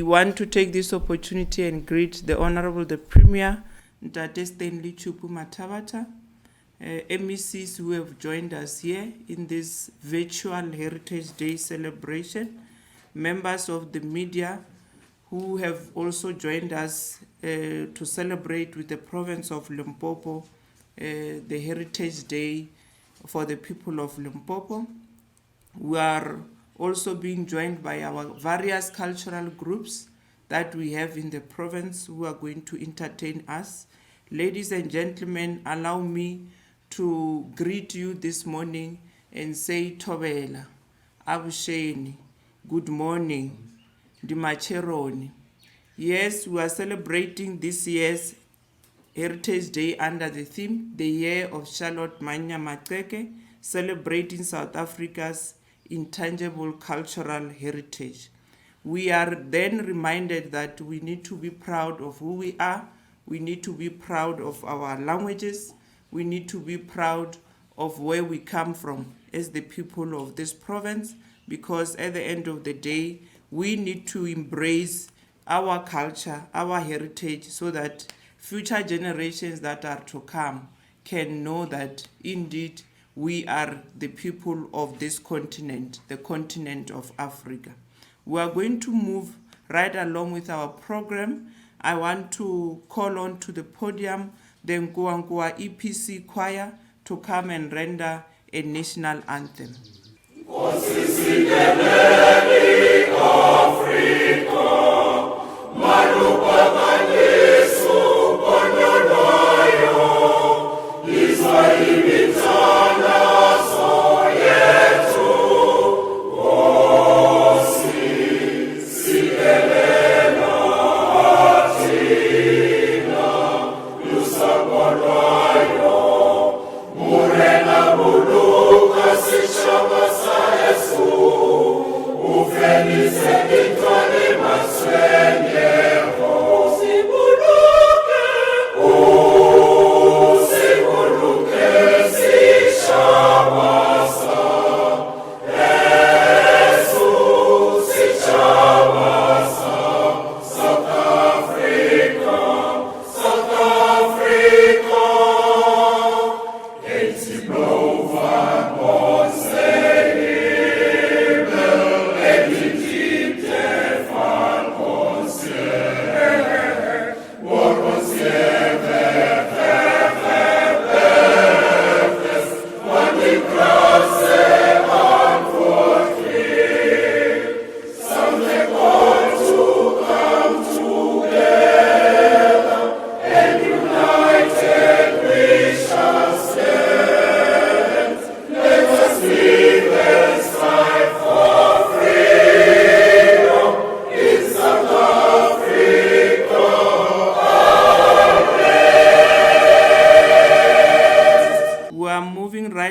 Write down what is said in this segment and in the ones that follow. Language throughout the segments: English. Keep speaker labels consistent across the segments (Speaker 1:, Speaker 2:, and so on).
Speaker 1: We want to take this opportunity and greet the Honorable the Premier, Ntate Stanley Chupu Mathabata, MECs who have joined us here in this virtual Heritage Day celebration, members of the media who have also joined us to celebrate with the province of Limpopo the Heritage Day for the people of Limpopo. We are also being joined by our various cultural groups that we have in the province who are going to entertain us. Ladies and gentlemen, allow me to greet you this morning and say Thobela, Abusheni, good morning, Dimacheroni. Yes, we are celebrating this year's Heritage Day under the theme, the Year of Charlotte MANNYA MAXEKE, celebrating South Africa's intangible cultural heritage. We are then reminded that we need to be proud of who we are, we need to be proud of our languages, we need to be proud of where we come from as the people of this province, because at the end of the day, we need to embrace our culture, our heritage, so that future generations that are to come can know that indeed we are the people of this continent, the continent of Africa. We are going to move right along with our program. I want to call on to the podium the Nkwa EPC choir to come and render a national anthem.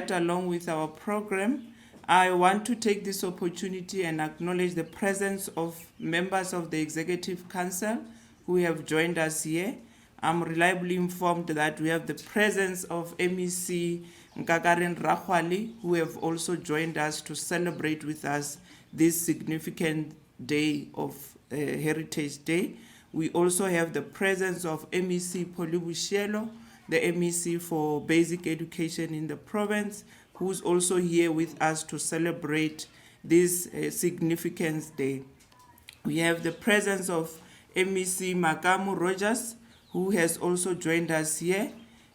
Speaker 1: Along with our program, I want to take this opportunity and acknowledge the presence of members of the Executive Council who have joined us here. I'm reliably informed that we have the presence of MEC Nkakaren Rakhwali, who have also joined us to celebrate with us this significant day of Heritage Day. We also have the presence of MEC Polibushelo, the MEC for Basic Education in the province, who's also here with us to celebrate this significance day. We have the presence of MEC Makamu Rogers, who has also joined us here,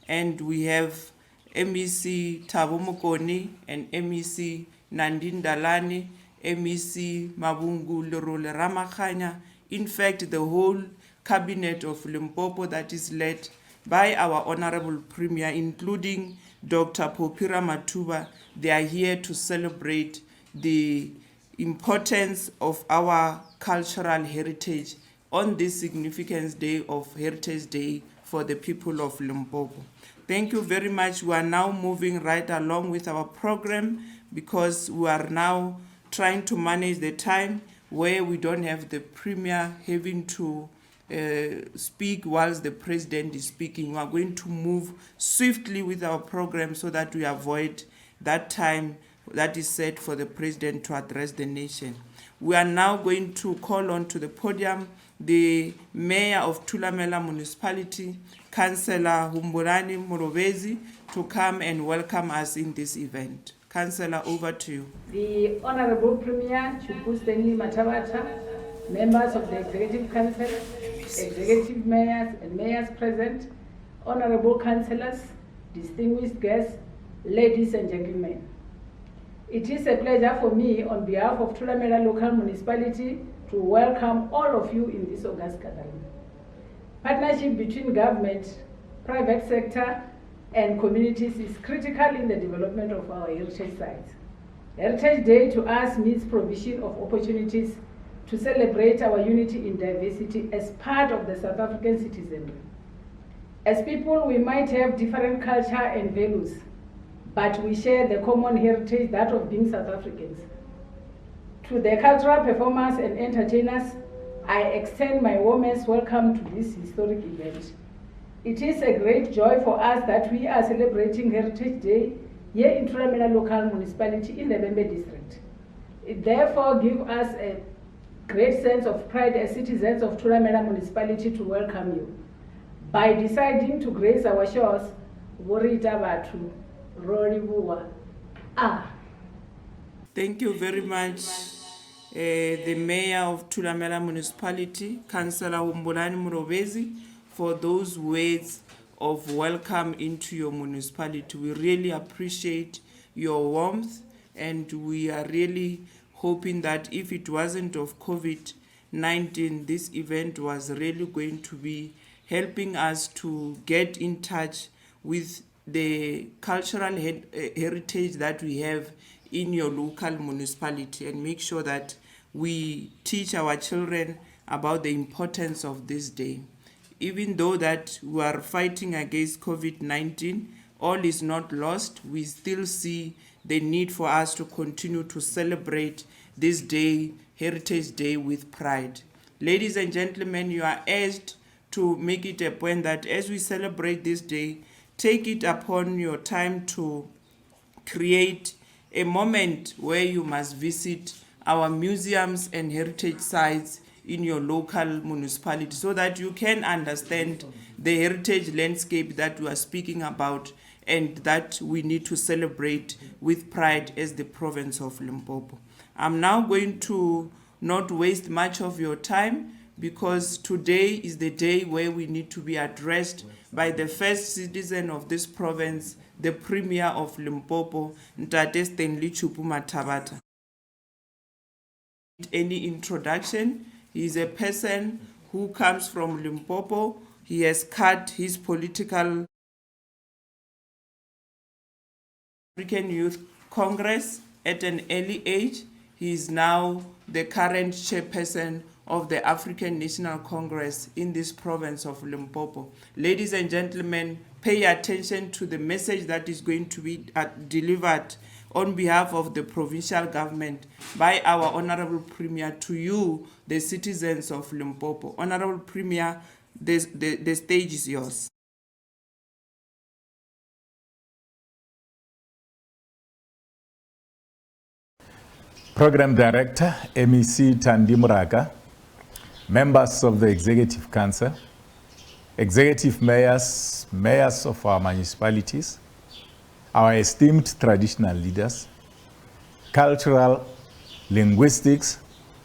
Speaker 1: and we have MEC Thabo Mokoni and MEC Nandin Dalani, MEC Mabungu Lerole Ramakhanya, in fact the whole cabinet of Limpopo that is led by our Honorable Premier, including Dr. Popira Matuba. They are here to celebrate the importance of our cultural heritage on this significant day of Heritage Day for the people of Limpopo. Thank you very much. We are now moving right along with our program because we are now trying to manage the time where we don't have the Premier having to speak whilst the President is speaking. We are going to move swiftly with our program so that we avoid that time that is set for the President to address the nation. We are now going to call on to the podium the Mayor of Thulamela Municipality, Councillor Humbulani Murovezi, to come and welcome us in this event. Councillor, over to you.
Speaker 2: The Honorable Premier Chupu Stanley Matavata, members of the Executive Council, executive mayors and mayors present, honorable councillors, distinguished guests, ladies and gentlemen. It is a pleasure for me on behalf of Thulamela Local Municipality to welcome all of you in this august gathering. Partnership between government, private sector and communities is critical in the development of our heritage sites. Heritage Day to us means provision of opportunities to celebrate our unity in diversity as part of the South African citizenry. As people, we might have different culture and values, but we share the common heritage, that of being South Africans. To the cultural performers and entertainers, I extend my warmest welcome to this historic event. It is a great joy for us that we are celebrating Heritage Day here in Thulamela Local Municipality in the Bembe District. It therefore gives us a great sense of pride as citizens of Thulamela Municipality to welcome you. By deciding to grace our shores, Vorita Batu, Rolibuwa.
Speaker 1: Thank you very much, the Mayor of Thulamela Municipality, Councillor Humbulani Murovezi, for those words of welcome into your municipality. We really appreciate your warmth, and we are really hoping that if it wasn't of COVID-19, this event was really going to be helping us to get in touch with the cultural heritage that we have in your local municipality, and make sure that we teach our children about the importance of this day. Even though that we are fighting against COVID-19, all is not lost. We still see the need for us to continue to celebrate this day, Heritage Day, with pride. Ladies and gentlemen, you are urged to make it a point that as we celebrate this day, take it upon your time to create a moment where you must visit our museums and heritage sites in your local municipality, so that you can understand the heritage landscape that we are speaking about and that we need to celebrate with pride as the province of Limpopo. I'm now going to not waste much of your time, because today is the day where we need to be addressed by the first citizen of this province, the Premier of Limpopo, Ntate Stanley Chupu Matavata. Any introduction? He is a person who comes from Limpopo. He has cut his political African Youth Congress at an early age. He is now the current chairperson of the African National Congress in this province of Limpopo. Ladies and gentlemen, pay attention to the message that is going to be delivered on behalf of the provincial government by our Honorable Premier to you, the citizens of Limpopo. Honorable Premier, the stage is yours.
Speaker 3: Program Director, MEC Thandi Muraka, members of the Executive Council, executive mayors, mayors of our municipalities, our esteemed traditional leaders, cultural, linguistics,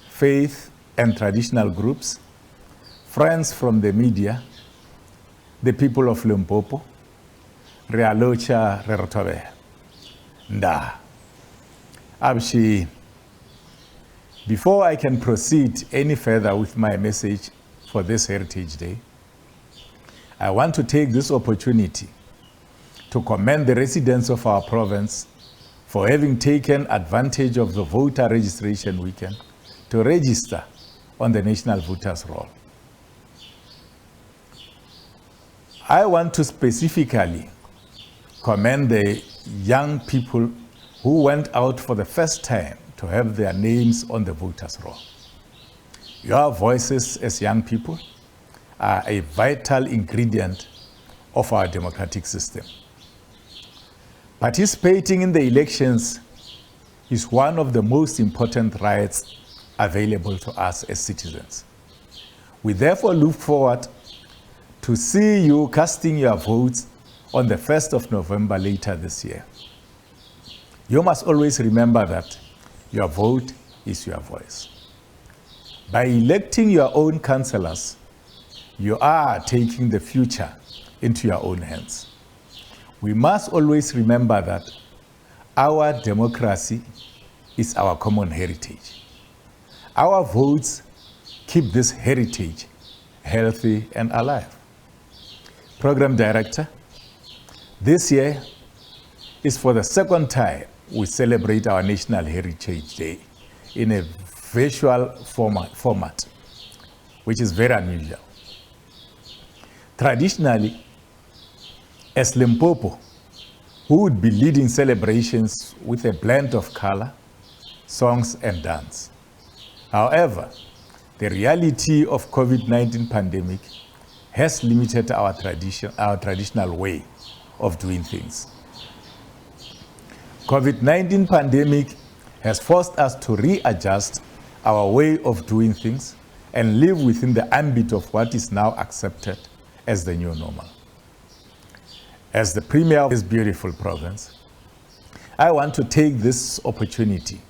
Speaker 3: faith and traditional groups, friends from the media, the people of Limpopo, Realocha Rerotobe, Nda, Abshi. Before I can proceed any further with my message for this Heritage Day, I want to take this opportunity to commend the residents of our province for having taken advantage of the voter registration weekend to register on the National Voters Roll. I want to specifically commend the young people who went out for the first time to have their names on the voters' roll. Your voices as young people are a vital ingredient of our democratic system. Participating in the elections is one of the most important rights available to us as citizens. We therefore look forward to see you casting your votes on the 1st of November later this year. You must always remember that your vote is your voice. By electing your own councillors, you are taking the future into your own hands. We must always remember that our democracy is our common heritage. Our votes keep this heritage healthy and alive. Program Director, this year is for the second time we celebrate our National Heritage Day in a virtual format, which is very unusual. Traditionally, as Limpopo, who would be leading celebrations with a blend of color, songs, and dance. However, the reality of COVID-19 pandemic has limited our traditional way of doing things. COVID-19 pandemic has forced us to readjust our way of doing things and live within the ambit of what is now accepted as the new normal. As the Premier of this beautiful province, I want to take this opportunity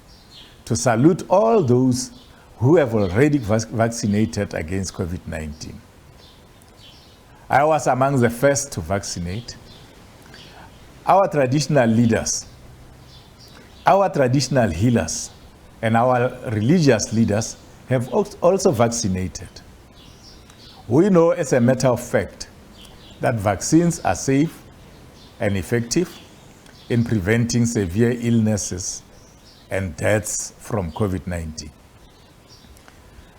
Speaker 3: to salute all those who have already vaccinated against COVID-19. I was among the first to vaccinate. Our traditional leaders, our traditional healers, and our religious leaders have also vaccinated. We know as a matter of fact that vaccines are safe and effective in preventing severe illnesses and deaths from COVID-19.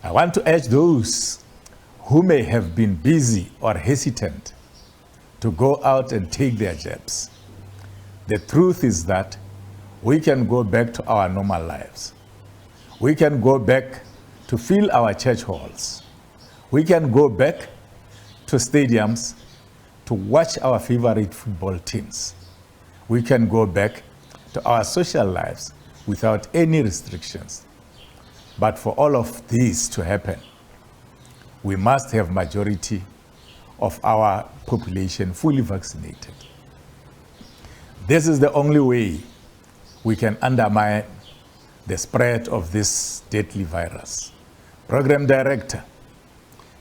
Speaker 3: I want to urge those who may have been busy or hesitant to go out and take their jabs. The truth is that we can go back to our normal lives. We can go back to fill our church halls. We can go back to stadiums to watch our favorite football teams. We can go back to our social lives without any restrictions. But for all of this to happen, we must have majority of our population fully vaccinated. This is the only way we can undermine the spread of this deadly virus. Program Director,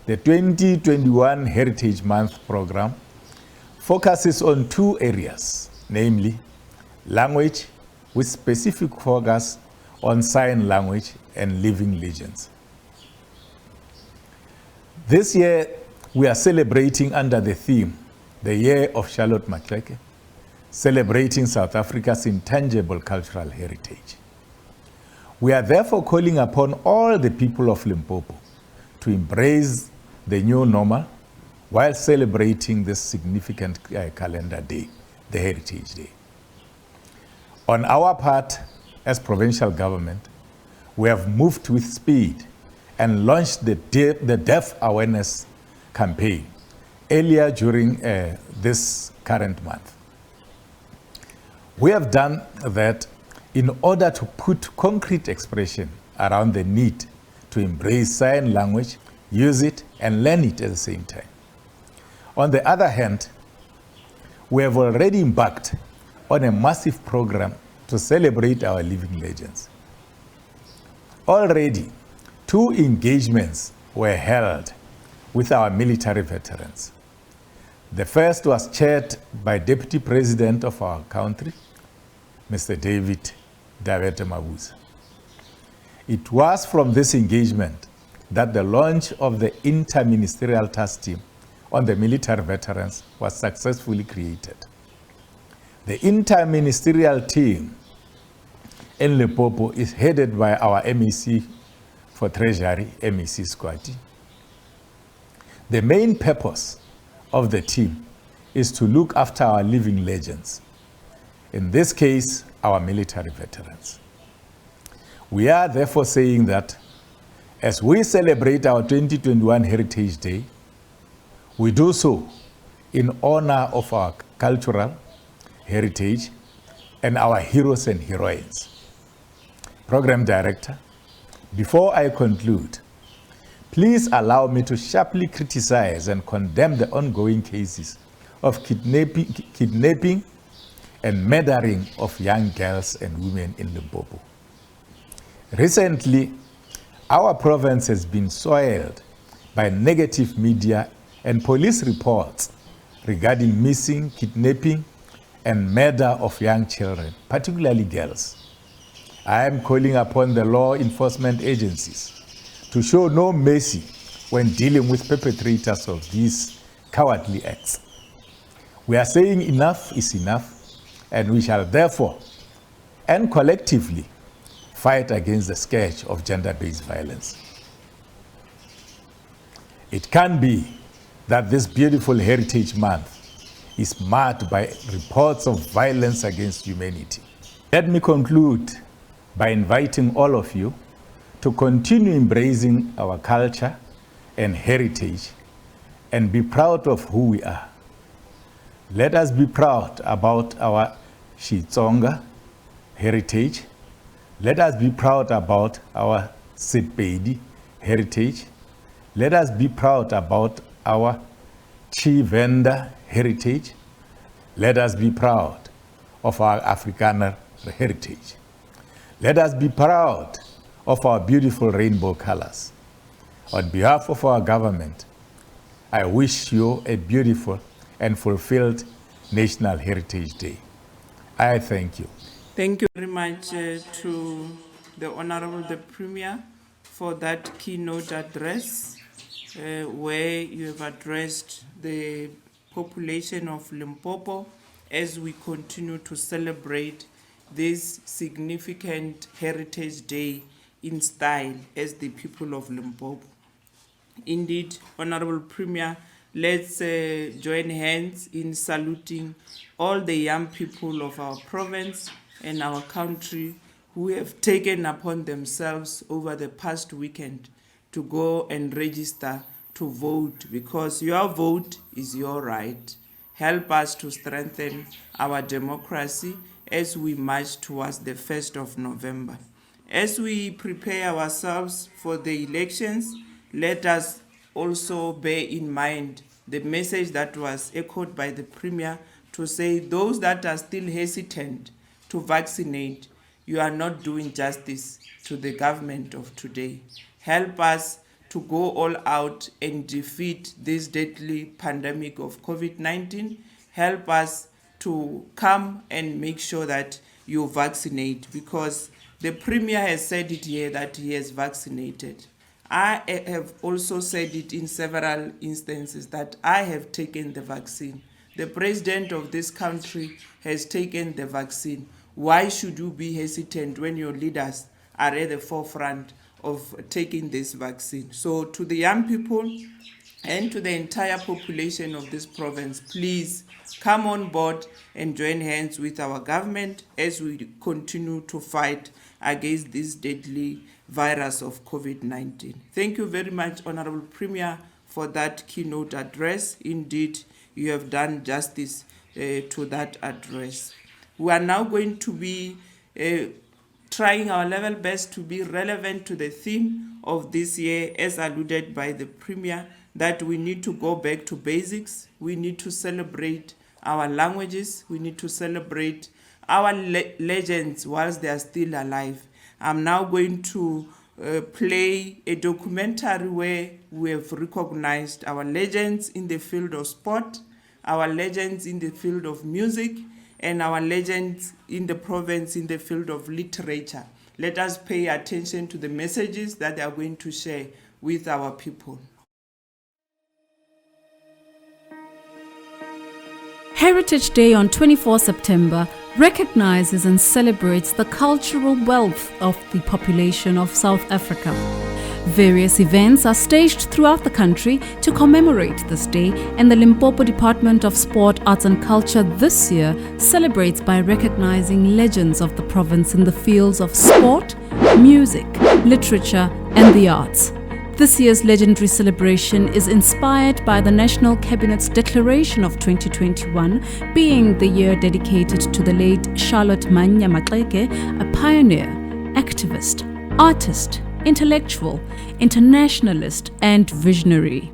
Speaker 3: the 2021 Heritage Month program focuses on two areas, namely language with specific focus on sign language and living legends. This year, we are celebrating under the theme, the Year of Charlotte MAXEKE, celebrating South Africa's intangible cultural heritage. We are therefore calling upon all the people of Limpopo to embrace the new normal while celebrating this significant calendar day, the Heritage Day. On our part, as provincial government, we have moved with speed and launched the deaf awareness campaign earlier during this current month. We have done that in order to put concrete expression around the need to embrace sign language, use it, and learn it at the same time. On the other hand, we have already embarked on a massive program to celebrate our living legends. Already, 2 engagements were held with our military veterans. The first was chaired by Deputy President of our country, Mr. David Davete Mabuza. It was from this engagement that the launch of the Inter-Ministerial Task Team on the military veterans was successfully created. The Inter-Ministerial Team in Limpopo is headed by our MEC for Treasury, MEC Squati. The main purpose of the team is to look after our living legends, in this case, our military veterans. We are therefore saying that as we celebrate our 2021 Heritage Day, we do so in honor of our cultural heritage and our heroes and heroines. Program Director, Before I conclude, please allow me to sharply criticize and condemn the ongoing cases of kidnapping and murdering of young girls and women in Limpopo. Recently, our province has been soiled by negative media and police reports regarding missing, kidnapping, and murder of young children, particularly girls. I am calling upon the law enforcement agencies to show no mercy when dealing with perpetrators of these cowardly acts. We are saying enough is enough, and we shall therefore, and collectively, fight against the scourge of gender-based violence. It can be that this beautiful Heritage Month is marked by reports of violence against humanity. Let me conclude by inviting all of you to continue embracing our culture and heritage and be proud of who we are. Let us be proud about our Xitsonga heritage. Let us be proud about our Sepedi heritage. Let us be proud about our Chivenda heritage. Let us be proud of our Afrikaner heritage. Let us be proud of our beautiful rainbow colors. On behalf of our government, I wish you a beautiful and fulfilled National Heritage Day. I thank you.
Speaker 1: Thank you very much to the Honorable the Premier for that keynote address where you have addressed the population of Limpopo as we continue to celebrate this significant Heritage Day in style as the people of Limpopo. Indeed, Honorable Premier, let's join hands in saluting all the young people of our province and our country who have taken upon themselves over the past weekend to go and register to vote, because your vote is your right. Help us to strengthen our democracy as we march towards the 1st of November. As we prepare ourselves for the elections, let us also bear in mind the message that was echoed by the Premier to say those that are still hesitant to vaccinate, you are not doing justice to the government of today. Help us to go all out and defeat this deadly pandemic of COVID-19. Help us to come and make sure that you vaccinate, because the Premier has said it here that he has vaccinated. I have also said it in several instances that I have taken the vaccine. The President of this country has taken the vaccine. Why should you be hesitant when your leaders are at the forefront of taking this vaccine? So to the young people and to the entire population of this province, please come on board and join hands with our government as we continue to fight against this deadly virus of COVID-19. Thank you very much, Honorable Premier, for that keynote address. Indeed, you have done justice to that address. We are now going to be trying our level best to be relevant to the theme of this year, as alluded by the Premier, that we need to go back to basics. We need to celebrate our languages. We need to celebrate our legends whilst they are still alive. I'm now going to play a documentary where we have recognized our legends in the field of sport, our legends in the field of music, and our legends in the province in the field of literature. Let us pay attention to the messages that they are going to share with our people.
Speaker 4: Heritage Day on 24 September recognizes and celebrates the cultural wealth of the population of South Africa. Various events are staged throughout the country to commemorate this day, and the Limpopo Department of Sport, Arts and Culture this year celebrates by recognizing legends of the province in the fields of sport, music, literature and the arts. This year's legendary celebration is inspired by the National Cabinet's declaration of 2021 being the year dedicated to the late MANNYA, a pioneer, activist, artist intellectual, internationalist, and visionary.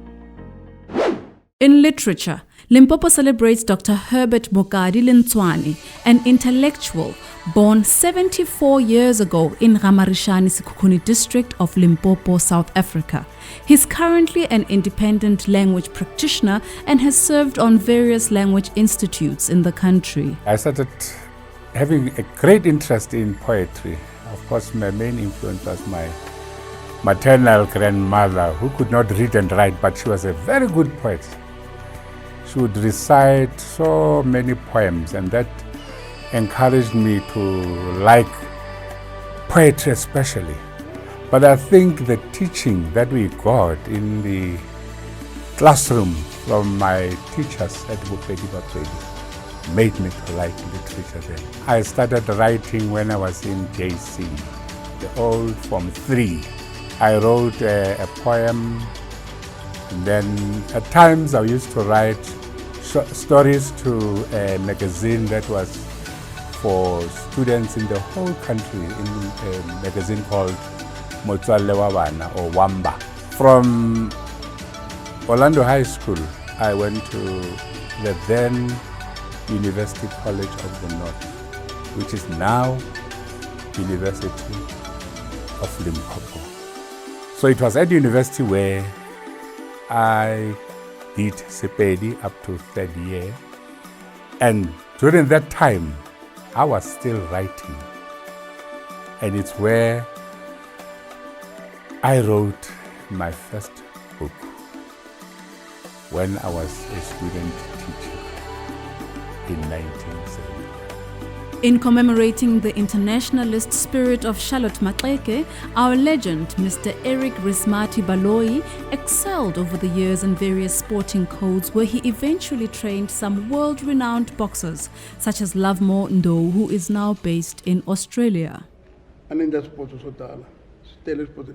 Speaker 4: In literature, Limpopo celebrates Dr. Herbert Mukadi Lintwani, an intellectual born 74 years ago in Ramarishani Sikukuni district of Limpopo, South Africa. He's currently an independent language practitioner and has served on various language institutes in the country.
Speaker 5: I started having a great interest in poetry. Of course, my main influence was my maternal grandmother, who could not read and write, but she was a very good poet. She would recite so many poems, and that encouraged me to like poetry especially. But I think the teaching that we got in the classroom from my teachers at Mukadi made me to like literature then. I started writing when I was in JC, the old Form 3. I wrote a poem, and then at times I used to write stories to a magazine that was for students in the whole country, in a magazine called Motswalle wa Bana, or Wamba. From Orlando High School, I went to the then University College of the North, which is now University of Limpopo. So it was at university where I did Sepedi up to third year, and during that time I was still writing, and it's where I wrote my first book when I was a student teacher in 1970.
Speaker 4: In commemorating the internationalist spirit of Charlotte MAXEKE, our legend, Mr. Eric Rismati Baloyi, excelled over the years in various sporting codes where he eventually trained some world-renowned boxers, such as Lovemore Ndou, who is now based in Australia.
Speaker 6: Anenda sport sotala. Stele sport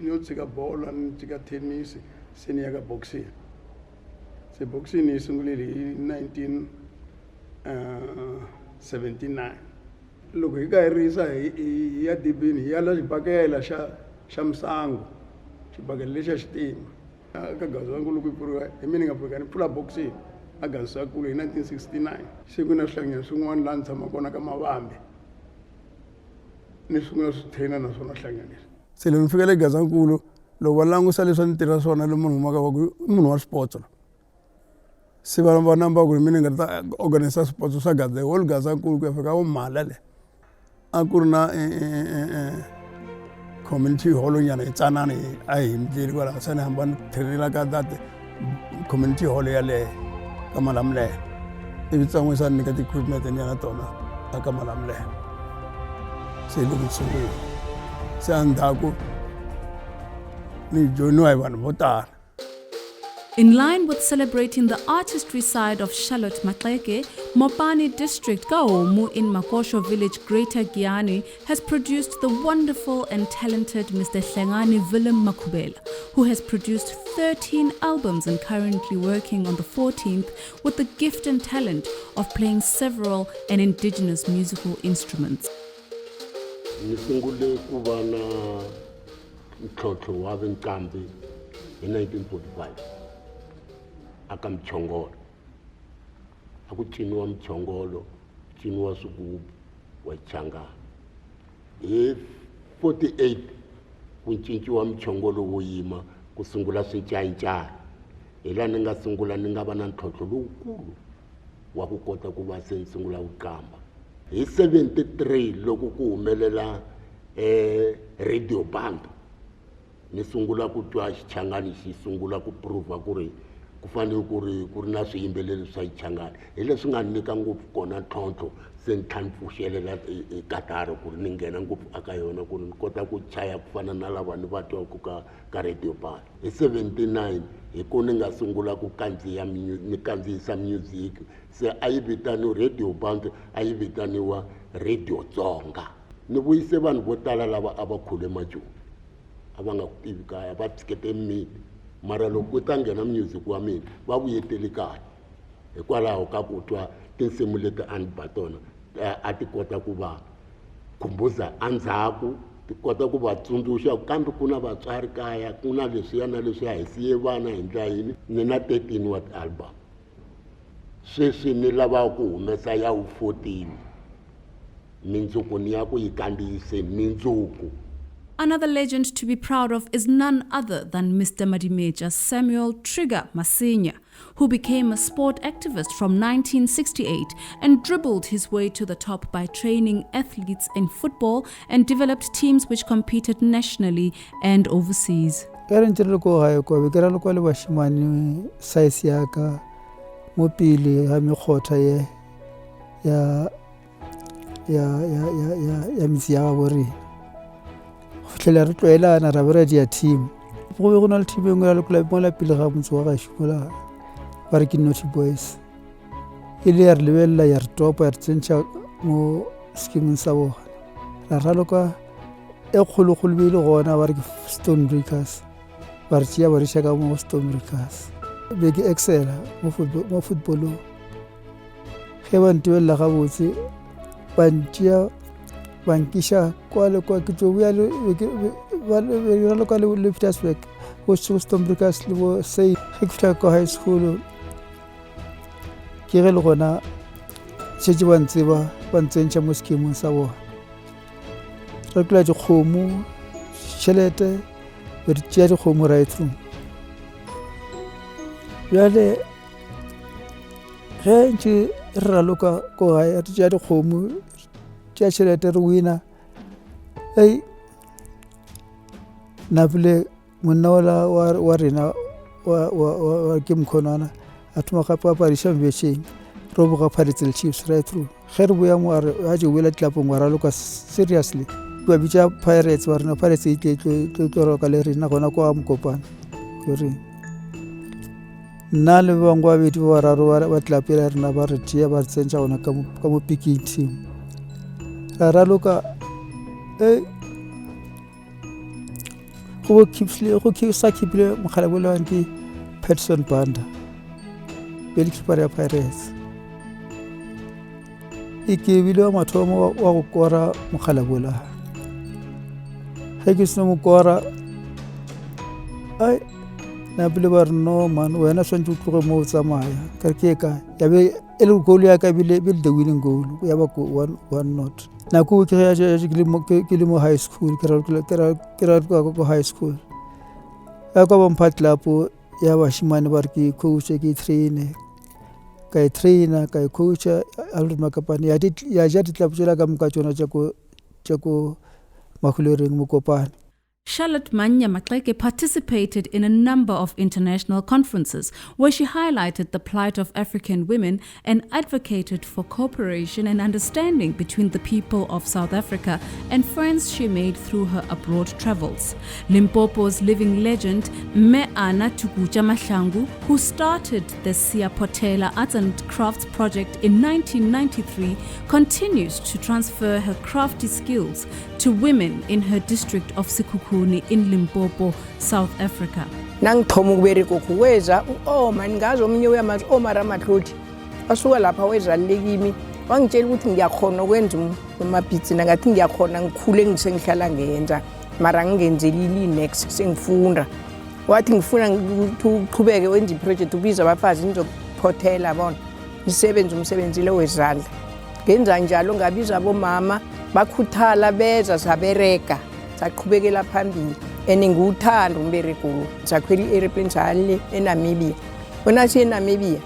Speaker 6: new tsika ball and tsika tennis, senior boxing. Se boxing is in 1979. Look, he got risa he had the bin he ala bagela shamsango. Chibagelisha steam. Kagazangu look for a meaning of pula boxing. Agansakulu in 1969. Siguna Slang Sungwan Land Samakona Kamawambe. Nisunguna Sutena Nasona Slanganis. Silumfigale Gazangulo, Lowalangu Salison Terrasona Lumunga sports. Sibaramba number meaning that organizers sports saga, the whole Gazangu Malale. Akurna community hall in Tanani, I am Jirgua Sanamban Terraga that community hall Kamalamle. If it's always a negative equipment in Yanatona, Kamalamle. Say, look at Sulu. Sandago.
Speaker 4: In line with celebrating the artistry side of Charlotte MAXEKE, Mopani District Kaomu in Makosho Village, Greater Guyana, has produced the wonderful and talented Mr. Hlengani Willem Makubela, who has produced 13 albums and currently working on the 14th with the gift and talent of playing several and indigenous musical instruments.
Speaker 7: Nisungule kubana mtlotlo wa Nkambi in 1945. Akamchongolo. Akuchiniwa mchongolo, chiniwa sugubu wa changa. 48 kunchinchiwa mchongolo woyima kusungula swinchaicha. Ela ninga sungula ninga bana ntlotlo lukulu wa kukota kuba sensungula ukamba. 73 loko ku humelela radio band ni sungula ku twa xichangani xi sungula ku prova ku ri ku fanele ku ri na swiyimbeleri swa xichangani hi leswi nga nyika ngopfu kona ntlhontlho se ni tlhanipfuxelela katara ku ri ni nghena ngopfu aka yona ku ri ni kota ku chaya ku fana na lava ni va twaku ka radio band. Hi 79 hi ku ni nga sungula ku kandziyisa music se a yi vitaniwa radio band, a yi vitaniwa radio Tsonga. Ni vuyise vanhu vo tala lava a va khule majoni a va nga ku tivi kaya va tshikete miti mara loko ku ta nghena music wa mina va vuyeteli kahle hikwalaho ka ku twa tinsimu leti a ni ba tona a ti kota ku va khumbuza andzhaku ti kota ku va tsundzuxa kambe ku na vatswari kaya ku na leswiya na leswiya hi siye vana hi ndla yini ni na 13 wa album sweswi ni lava ku humesa ya 14 mindzuku ni ya ku yi kandziyiseni mindzuku.
Speaker 4: Another legend to be proud of is none other than Mr. Madimeja Samuel Trigger Masinya, who became a sport activist from 1968 and dribbled his way to the top by training athletes in football and developed teams which competed nationally and overseas.
Speaker 8: Tlela re tloela na ra bera dia team go be go na le team engwe ya lekula mola pele ga motse wa ga shikola ba re ke Naughty Boys ile ya re lebella ya re topa ya re tsentša mo skimeng sa bona ra raloka e kgolokgolo be ile gona ba re ke Stone Breakers ba re tšea ba re šaka mo Stone Breakers be ke excela mo footballong ge ba ntebella gabotse ba ntšea bankisha kwale kwa kitu ya le ka le Petersburg go Stone Breakers le bo say hekta ko high school ke re le gona tšetše ba ntseba ba ntsentša mo skimong sa bona re tla go khomu tšhelete re tšea go khomu right through ya le ge ntše re raloka ko hae re tšea go khomu tšea tšhelete re wina ei napile monna wa rena wa ke mkhonana a thoma gape a pariša mbetšeng re boga Untitled Chiefs right through ge re boya mo a je wela tlapong wa raloka seriously ba bitša Pirates wa rena Pirates e tlo roka le rena gona kwa Mokopane gore nna le bangwe ba bedi ba bararo ba tlapela rena ba re tšea ba re tsentša gona ka mo picking team raloka go sa kipile mokgalabole wa ke Patson Banda bele keeper ya Pirates e ke bile wa mathomo wa go kora mokgalabola ge ke seno mo kora ai na bile ba re no man wena swantse o tloge mo o tsamaya ka re ke ka ya be e le goal ya ka bile the winning goal ya ba ko 1-0 na ku ke ya ke le mo high school ke ra ko high school ya ko ba mpha club ya ba shimane ba re ke coach ke trainer ka coach Albert Makapane ya ja club tsela ka moka tsona tša ko Mahuloreng Mokopane.
Speaker 4: Charlotte MANNYA MAXEKE participated in a number of international conferences where she highlighted the plight of African women and advocated for cooperation and understanding between the people of South Africa and friends she made through her abroad travels. Limpopo's living legend, MANNYA Mahlangu, who started the Siyaphothela Arts and Crafts project in 1993, continues to transfer her crafty skills to women in her district of Sekhukhune in Limpopo, South Africa.
Speaker 9: Nangithoma ukubereka kuweza mangazo omunye uyamazi Omara Matloti asuka lapha wezalile kimi wangitshela ukuthi ngiyakhona ukwenza amabhizinisi ngathi ngiyakhona ngikhule ngisengihlala ngenza mara ngingenzeli next sengifunda wathi ngifuna ukuqhubeke wenza iproject ubiza abafazi ngizokuphothela bona nisebenza umsebenzi lo wezandla ngenza njalo ngabiza abomama bakhuthala beza sabereka saqhubekela phambili eningikuthanda umbereko lo sakhwela i-airplane sale eNamibia wena siye eNamibia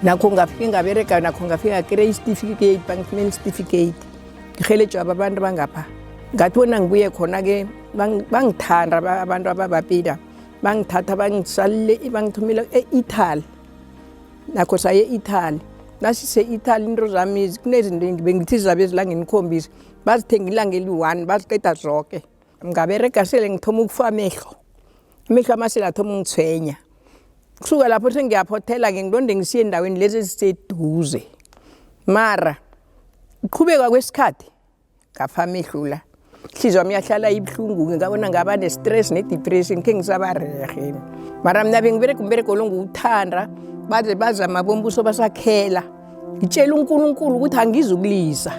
Speaker 9: nakho ngafike ngabereka nakho ngafika grade certificate bank certificate ngihelejwa abantu bangapha ngathi wena ngibuye khona ke bangithanda abantu ababapida bangithatha bangisalile bangithumela eItaly nakho saye eItaly nasise eItaly into zami kunezinto bengithi zabe zilangeni bazithenga ilanga eli-1 baziqeda zonke ngabereka sele ngithoma ukufa amehlo amasela athoma ungithwenya kusuka lapho sengiyaphothela ke ngilonde ngisiye endaweni lezi eziseduze mara uqhubeka kwesikhathi ngafa amehlo la ihliziyo yami yahlala ibuhlungu ngabona ngaba ne-stress ne-depression khe ngisaba rehe mara mina bengibereka umbereko lo ngiwuthanda baze bazama bombuso basakhela ngitshela uNkulunkulu ukuthi angizukulisa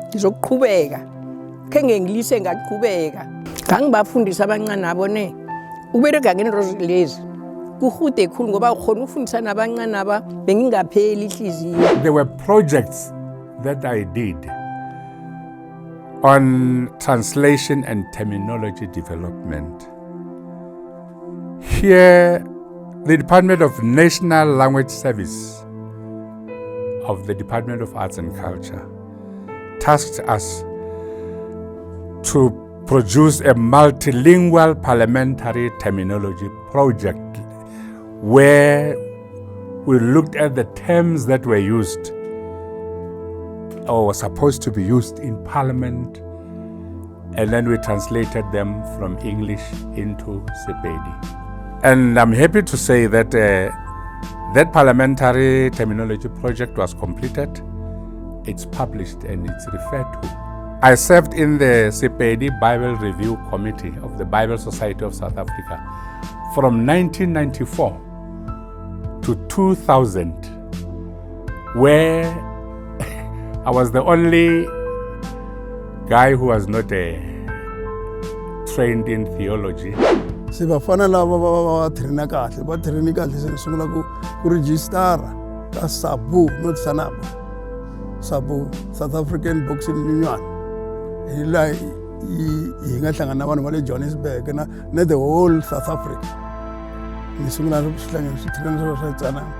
Speaker 9: ngizokuqhubeka khe ngengilise ngaqhubeka ngangibafundisa abancane abo ne uberega ngento lezi kuhude khulu ngoba ukhona ukufundisa nabancane aba bengingapheli ihliziyo.
Speaker 5: There were projects that I did on translation and terminology development. Here, the Department of National Language Service of the Department of Arts and Culture tasked us to produce a multilingual parliamentary terminology project where we looked at the terms that were used or were supposed to be used in Parliament, and then we translated them from English into Sepedi. And I'm happy to say that that parliamentary terminology project was completed. It's published and it's referred to. I served in the Sepedi Bible Review Committee of the Bible Society of South Africa from 1994 to 2000, where I was the only guy who was not trained in theology.
Speaker 6: Sibafana lava va traina kahle, va traini kahle se sungula ku register ka SABU, not SANABA. SABU, South African Boxing Union. Ila yi nga hlangana vanhu va le Johannesburg na the whole South Africa. Ni sungula swihlangano swi traina swa tsanana.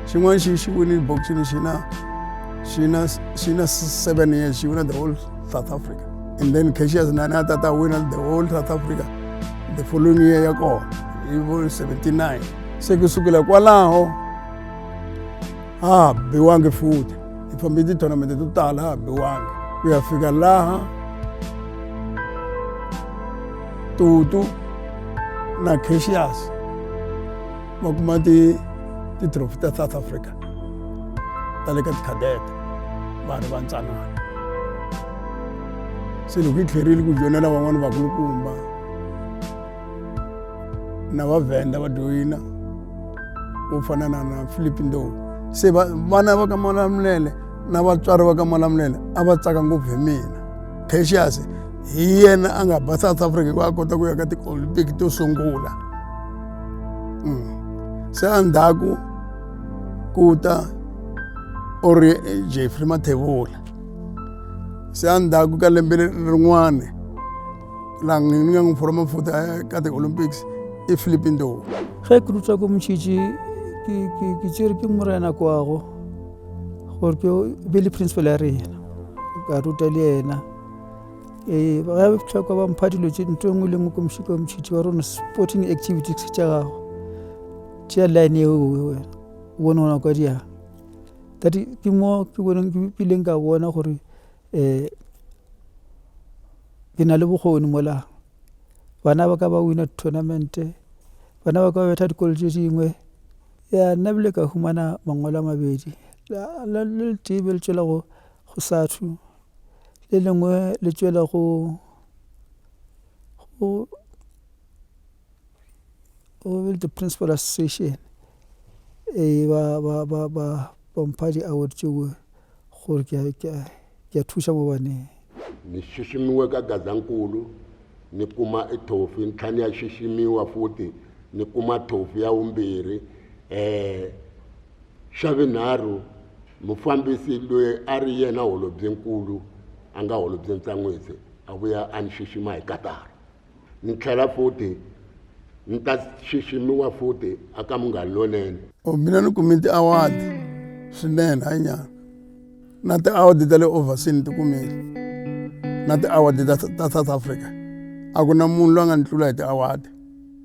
Speaker 6: Xin'wana xi winile boxing She has 7 years, she won the whole South Africa. And then Cassius Nana Tata won the whole South Africa. The following year, he won 79. Sekusukela kwalaho, bewange food. If I made the tournament to tala, bewange. We have figured laha, Tutu, na Cassius. Makumati, the trophy to South Africa. Talekat cadet. Vanhu vantsanana se loko yi tlherile ku joyinela van'wana vakulukumba na vavhenda va joyina vo fana na Philip Ndow. Se vana va ka Malamulele na vatswari va ka Malamulele a va tsaka ngopfu hi mina. Cassius hi yena a nga ba South Africa ku a kota ku ya ka ti-Olympic to sungula. Se endzhaku ku ta Ori Jeffrey Matebula. Se endzhaku ka lembe rin'wana laha ni nga n'wi foroma futhi ka ti-Olympics i Philip Ndow.
Speaker 8: Ge ke rutswa ko motšhitši ke tšere ke morena kwago gore ke be le principal ya rena ka ruta le yena ga bohlokwa ba mpha dilo tše nto engwe le ngwe ko motšhitši wa rona sporting activities tša gago tšea line eo bona gona kwa diang tati ke mo ke boneng ke pileng ka bona gore ke na le bokgoni mola bana ba ka ba wina tournament bana ba ka ba betha dikolo tše dingwe ya nna bile ka humana mangwalo a mabedi le tebe le tšwela go SATU le lengwe le tšwela go the principal association ba mpha di-award tšeo gore ke a thuša mo baneng.
Speaker 7: Ni xiximiwe ka Gazankulu, ni kuma thofi ntlhanu ya xiximiwa futhi ni kuma thofi ya vumbirhi. Xa vunharhu mufambisi loyi a ri yena holobyenkulu a nga holobye Ntsanwisi a vuya a ni xixima hi Katara. Ni tlhela futhi ni ta xiximiwa futhi aka Munghana Lonene.
Speaker 6: Mina ni kumi ti-award swinene hanyana na ti-award ta le overseas ti kumile na ti-award ta South Africa. A ku na munhu loyi a nga ni tlula hi ti-award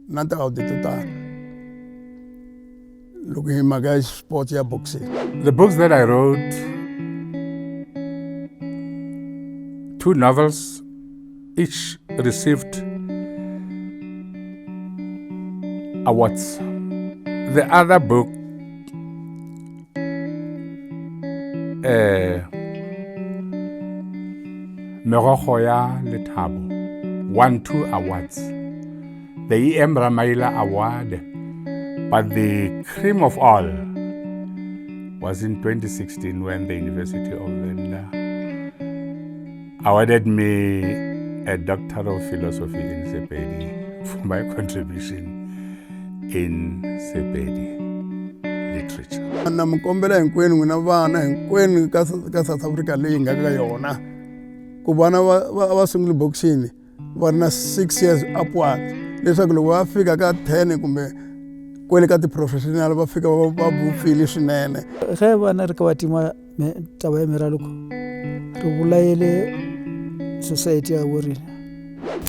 Speaker 6: na ti-award to tala loko hi mhaka ya sport ya boxing.
Speaker 5: The books that I wrote, 2 novels, each received awards. The other book, Merogo ya Lethabo, won 2 awards. The E.M. Ramaila Award, but the cream of all was in 2016 when the University of Venda awarded me a Doctor of Philosophy in Sepedi for my contribution in Sepedi literature.
Speaker 6: Na mkombela hinkwenu n'wina vana hinkwenu ka South Africa leyi nga ka yona ku vana va sungula boxing va ri na 6 years upwards leswaku loko va fika ka 10 kumbe kwele ka ti-professional va fika va bufile swinene.
Speaker 8: Ge vana ri ka va tima taba ya meraloko ri vulayele society ya vorina.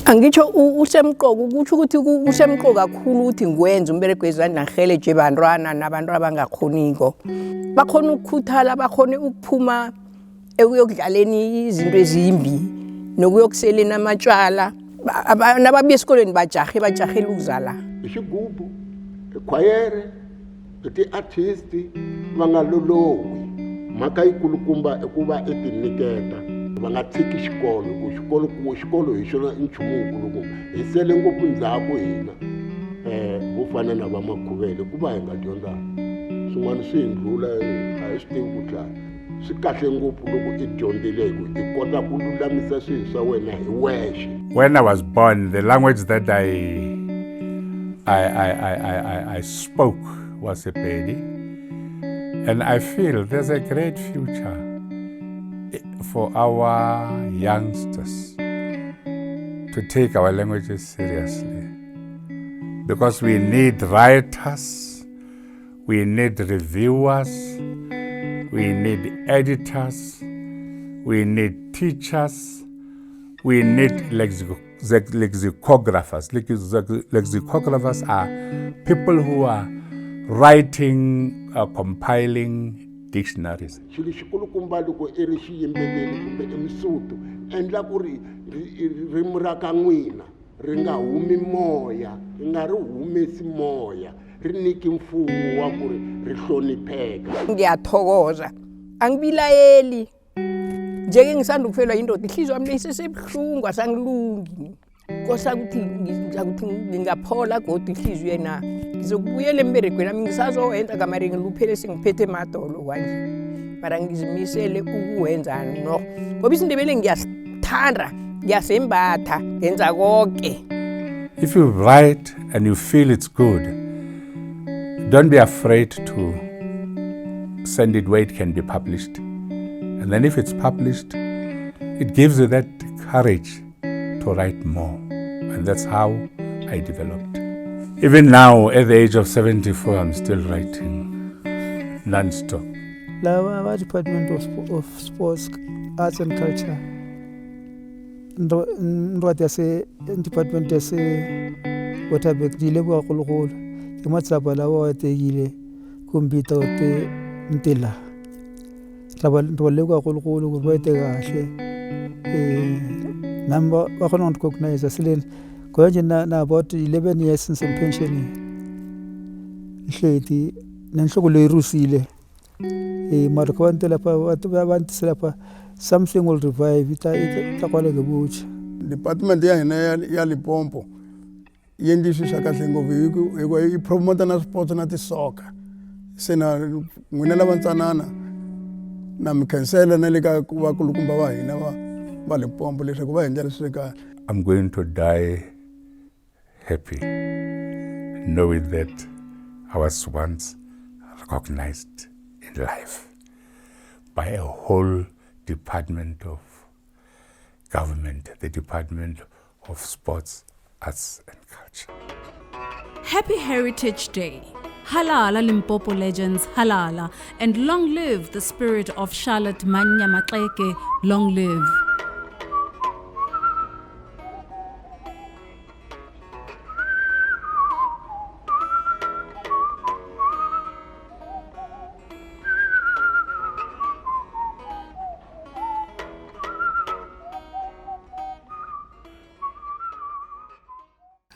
Speaker 9: Angitsho usemqoka ukuthi usemqoka kakhulu ukuthi ngwenze umbereko wezandla ngiheleje ebantwana nabantu abangakhoniko bakhona ukukhuthala bakhona ukuphuma ekuyokudlaleni izinto ezimbi nokuyokuseleni amatshwala nababuya esikolweni bajahela ukuzala
Speaker 7: Ixigubu, ekhwayere, ti-artist va nga lolowi mhaka yikulukumba i ku va etinyiketa va nga tshiki xikolo ku xikolo hi xona nchumu wukulukumba hi sele ngopfu ndzhaku hina vo fana na vamakhuvele ku va hi nga dyondzanga swin'wana swi hi ndlula a hi swi tivi ku tlaya swi kahle ngopfu loko i dyondzile hi kota ku lulamisa swilo swa wena hi wexe.
Speaker 5: When I was born, the language that I spoke was Sepedi, and I feel there's a great future for our youngsters to take our languages seriously, because we need writers, we need reviewers, we need editors, we need teachers, we need lexicographers. Lexicographers are people who are writing, compiling dictionaries.
Speaker 7: Xilo xikulukumba loko i ri xiyimbeleli kumbe eMsotho endla ku ri ririmi ra ka n'wina ri nga humi moya ri nga ri humesi moya ri niki mfumo wa ku ri hlonipheka.
Speaker 9: Ngiyathokoza angibilayeli njeke ngisanda ukufelwa yindoda ihliziyo yami isesebuhlungu asangilungi kosa ukuthi ngingaphola kodwa ihliziyo yena ngizokubuyela emberegweni nami ngisazowenza kamari ngiluphele sengiphethe emadolo kwanje mara ngizimisele ukuwenza no ngoba isindebele ngiyasithanda ngiyasembatha ngenza konke.
Speaker 5: If you write and you feel it's good, don't be afraid to send it where it can be published. And then if it's published, it gives you that courage to write more. And that's how I developed. Even now, at the age of 74, I'm still writing non-stop.
Speaker 8: Our Department of Sports, Arts and Culture, Department yase Waterberg dilebo kakhulu ematsaba lawa wategile kumbita ote ntela ntobaleka kakhulu ukuthi bayite kahle namba bakhona ukurecognize sileni konje na about 11 years since pension ihleti nenhloko leyirusile mara kwabantu lapha abantu selapha something will revive ita kwale ngebutsha.
Speaker 6: Department ya hina ya Limpopo yendlisisa kahle ngopfu hi promote na sports na ti-soccer se na n'wina lavantsanana na mikhansela na le ka vakulukumba va hina va Limpopo leswaku va hi ndlela swi kahle.
Speaker 5: I'm going to die happy knowing that I was once recognized in life by a whole department of government, the Department of Sports, Arts and Culture.
Speaker 4: Happy Heritage Day. Halala Limpopo legends, halala, and long live the spirit of Charlotte MANNYA MAXEKE, long live.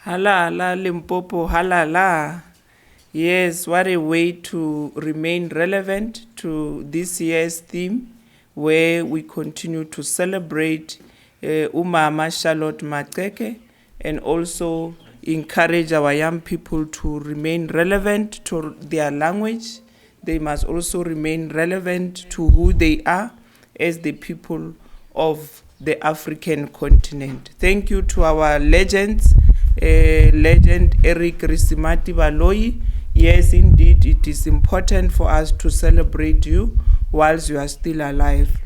Speaker 1: Halala Limpopo, halala. Yes, what a way to remain relevant to this year's theme, where we continue to celebrate Umama Charlotte MAXEKE and also encourage our young people to remain relevant to their language. They must also remain relevant to who they are as the people of the African continent. Thank you to our legends, legend Eric Risimati Baloyi. Yes, indeed, it is important for us to celebrate you whilst you are still alive.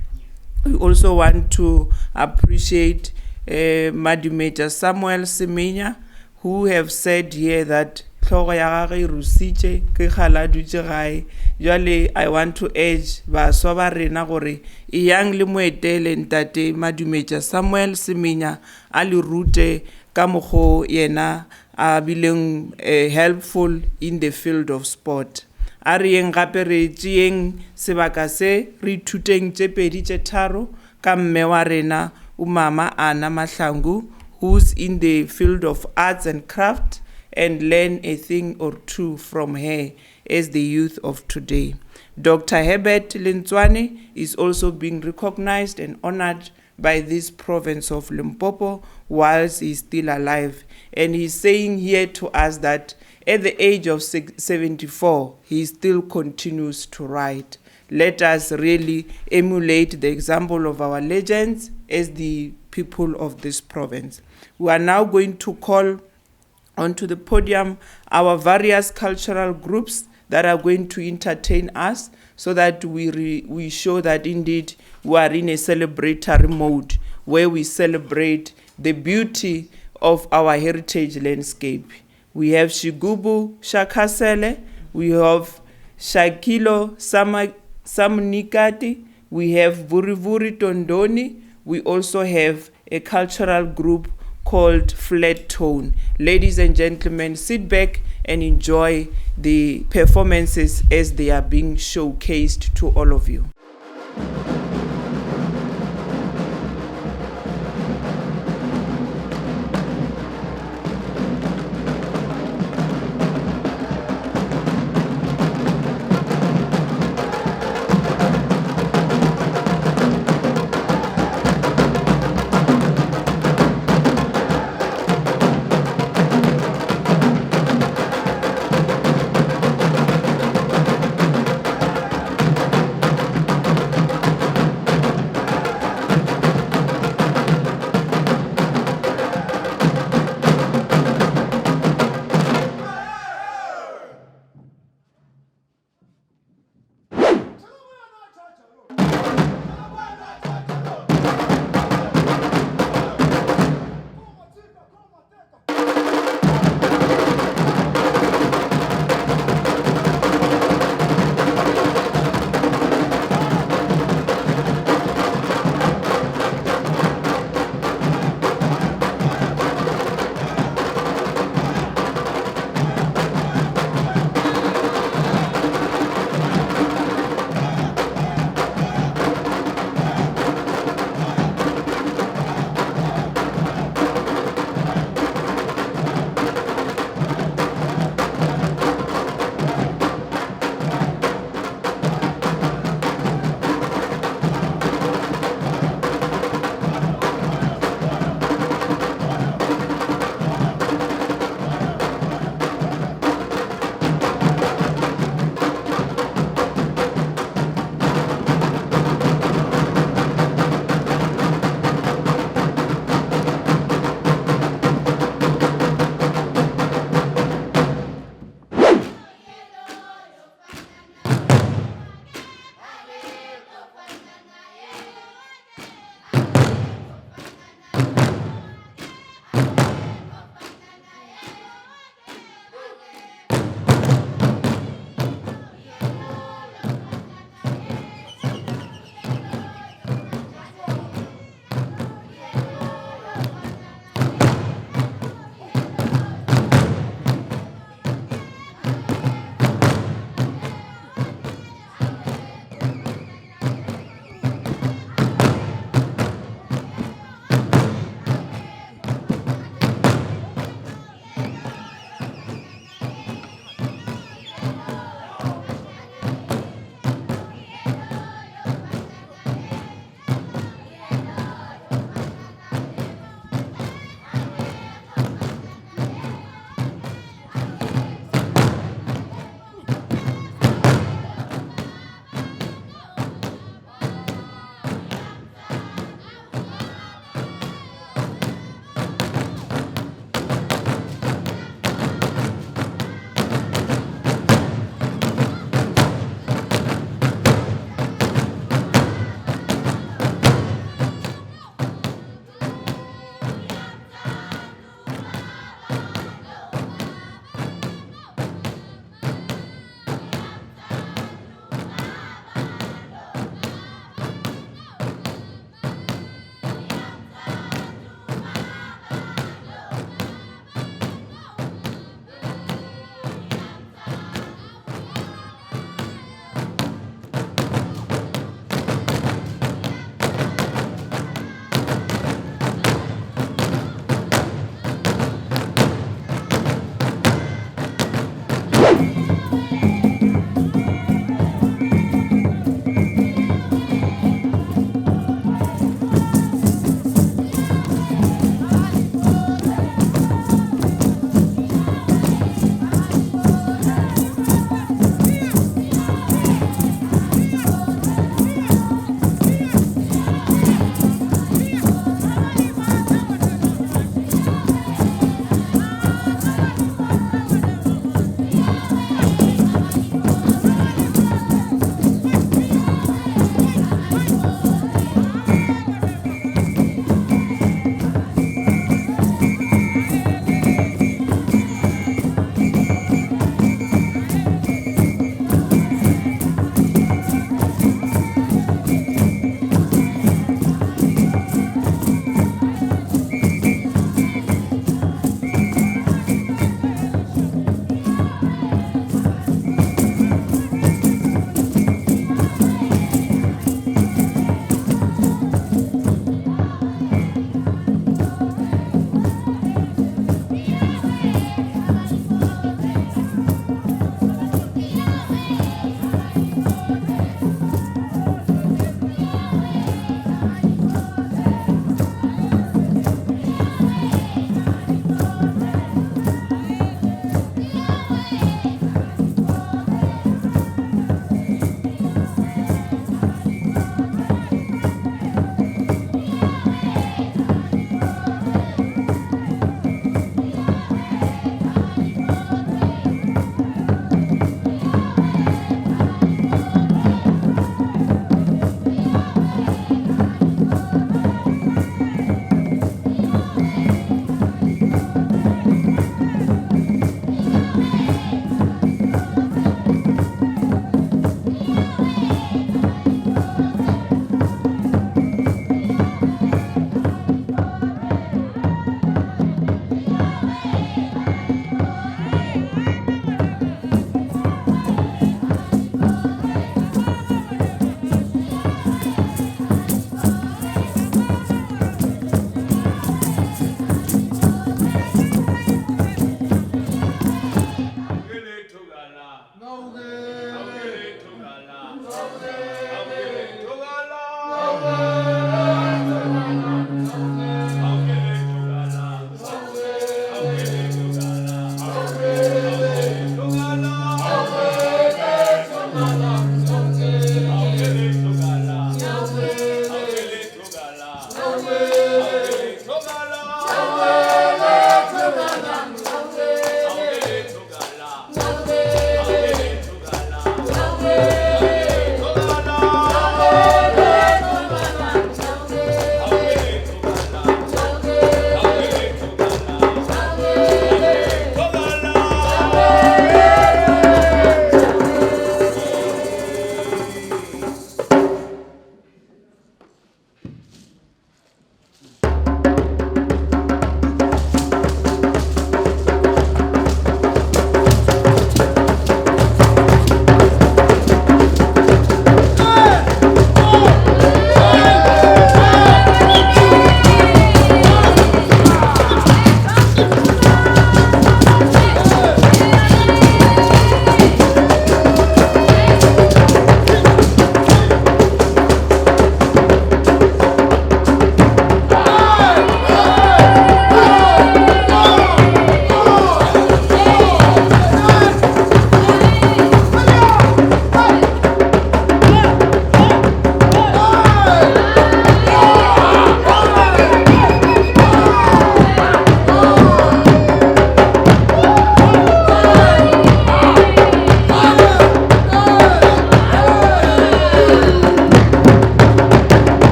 Speaker 1: We also want to appreciate Madumeja Samuel Semenya, who have said here that I want to urge baswa ba rena gore yang le moetele ntate Madumeja Samuel Semenya a le rute ka mokgo yena a bileng helpful in the field of sport. A re yeng gape re tšeeng sebaka se re ithuteng tše pedi tše tharo ka mme wa rena umama Ana Mahlangu, who's in the field of arts and craft, and learn a thing or two from her as the youth of today. Dr. Herbert Lintwani is also being recognized and honored by this province of Limpopo whilst he's still alive. And he's saying here to us that at the age of 74, he still continues to write. Let us really emulate the example of our legends as the people of this province. We are now going to call onto the podium our various cultural groups that are going to entertain us, so that we show that indeed we are in a celebratory mode where we celebrate the beauty of our heritage landscape. We have Shigubu Shakasele, we have Shakilo Samunikati, we have Vurivuri Tondoni, we also have a cultural group called Flat Tone. Ladies and gentlemen, sit back and enjoy the performances as they are being showcased to all of you.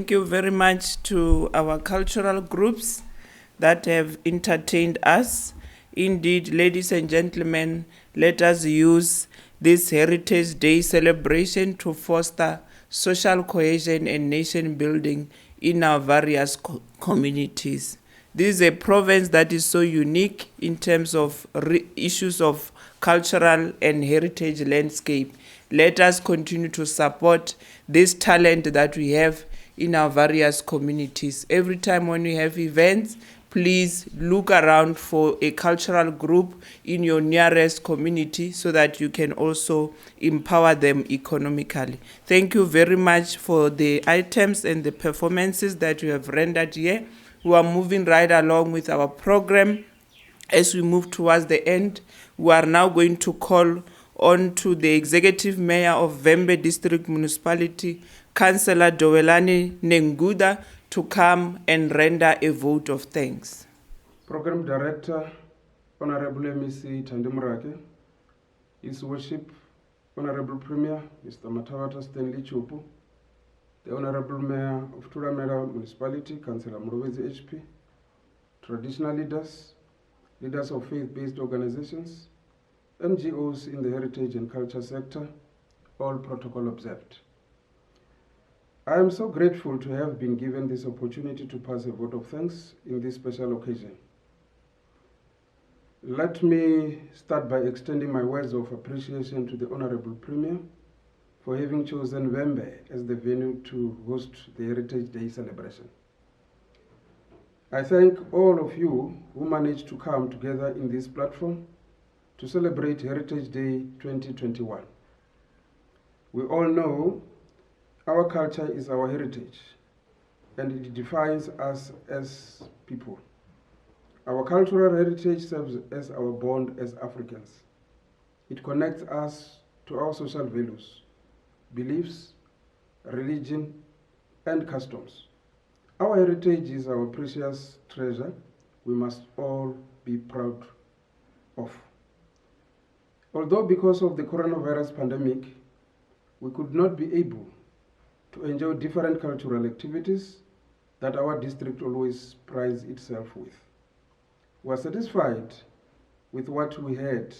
Speaker 1: Thank you very much to our cultural groups that have entertained us. Indeed, ladies and gentlemen, let us use this Heritage Day celebration to foster social cohesion and nation building in our various communities. This is a province that is so unique in terms of issues of cultural and heritage landscape. Let us continue to support this talent that we have in our various communities. Every time when we have events, please look around for a cultural group in your nearest community so that you can also empower them economically. Thank you very much for the items and the performances that you have rendered here. We are moving right along with our program. As we move towards the end, we are now going to call on to the Executive Mayor of Vhembe District Municipality, Councillor Dowelani Nenguda, to come and render a vote of thanks.
Speaker 10: Program Director, Honorable MEC Tandimurake, His Worship, Honorable Premier, Mr. Matawata Stanley Chupu, the Honorable Mayor of Turamera Municipality, Councillor Murowezi HP, traditional leaders, leaders of faith-based organizations, NGOs in the heritage and culture sector, all protocol observed. I am so grateful to have been given this opportunity to pass a vote of thanks in this special occasion. Let me start by extending my words of appreciation to the Honorable Premier for having chosen Vembe as the venue to host the Heritage Day celebration. I thank all of you who managed to come together in this platform to celebrate Heritage Day 2021. We all know our culture is our heritage, and it defines us as people. Our cultural heritage serves as our bond as Africans. It connects us to our social values, beliefs, religion, and customs. Our heritage is our precious treasure we must all be proud of. Although because of the coronavirus pandemic, we could not be able to enjoy different cultural activities that our district always prides itself with. We are satisfied with what we heard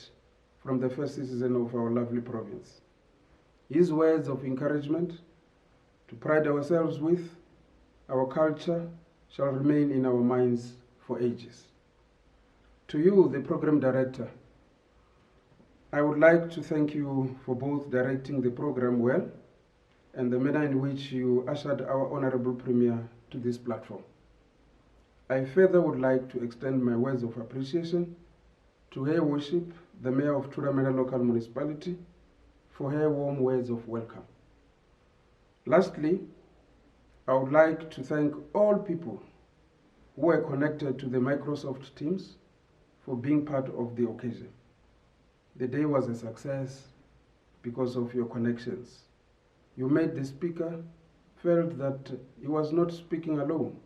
Speaker 10: from the first citizen of our lovely province. His words of encouragement to pride ourselves with our culture shall remain in our minds for ages. To you, the program director, I would like to thank you for both directing the program well and the manner in which you ushered our Honorable Premier to this platform. I further would like to extend my words of appreciation to Her Worship, the Mayor of Thuramela Local Municipality, for her warm words of welcome. Lastly, I would like to thank all people who were connected to the Microsoft Teams for being part of the occasion. The day was a success because of your connections. You made the speaker felt that he was not speaking alone,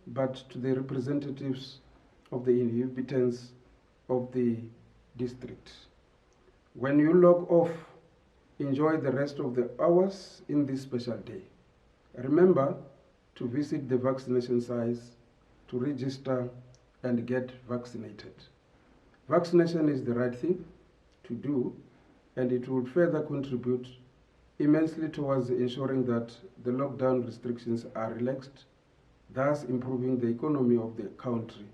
Speaker 10: but to the representatives of the inhabitants of the district. When you log off, enjoy the rest of the hours in this special day. Remember to visit the vaccination sites to register and get vaccinated. Vaccination is the right thing to do, and it will further contribute immensely towards ensuring that the lockdown restrictions are relaxed, thus improving the economy of the country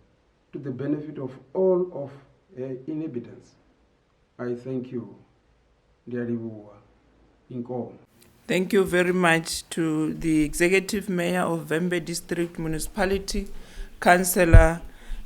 Speaker 10: to the benefit of all of inhabitants. I thank you.
Speaker 1: Thank you very much to the Executive Mayor of Vembe District Municipality, Councillor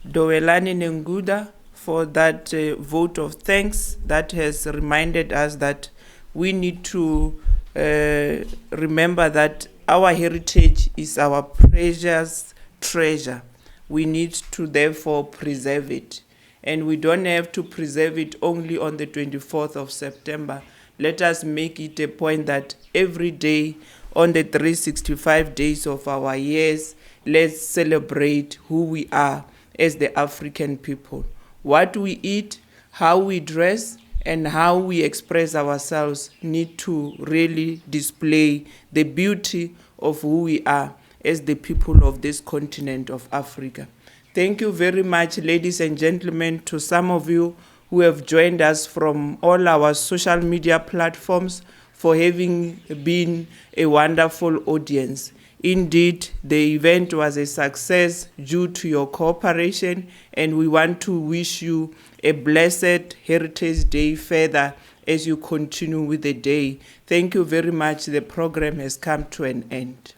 Speaker 1: Dowelani Nenguda, for that vote of thanks that has reminded us that we need to remember that our heritage is our precious treasure. We need to therefore preserve it. And we don't have to preserve it only on the 24th of September. Let us make it a point that every day on the 365 days of our years, let's celebrate who we are as the African people. What we eat, how we dress, and how we express ourselves need to really display the beauty of who we are as the people of this continent of Africa. Thank you very much, ladies and gentlemen, to some of you who have joined us from all our social media platforms for having been a wonderful audience. Indeed, the event was a success due to your cooperation, and we want to wish you a blessed Heritage Day further as you continue with the day. Thank you very much. The program has come to an end.